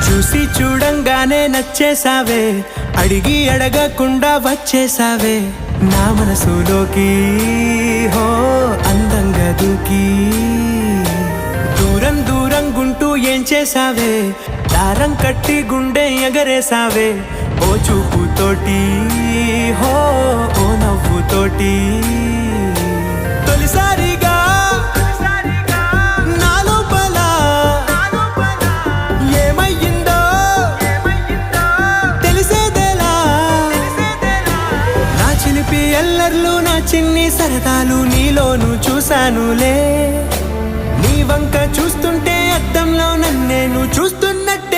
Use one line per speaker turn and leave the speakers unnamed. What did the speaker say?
చూసి చూడంగానే నచ్చేసావే, అడిగి అడగకుండా వచ్చేసావే నా మనసులోకి. హో అందంగా దూకి దూరం దూరం గుంటూ ఏం చేసావే, దారం కట్టి గుండె ఎగరేసావే ఓ చూపుతోటి. హో ఓ నవ్వుతోటి తొలిసారిగా నా లోపల ఏమయ్యిందో తెలిసేదేలా. నా చిలిపి ఎల్లర్లు నా చిన్ని సరదాలు నీలోను చూశానులే. నీ వంక చూస్తుంటే అద్దంలో నన్నేను చూస్తున్నట్టు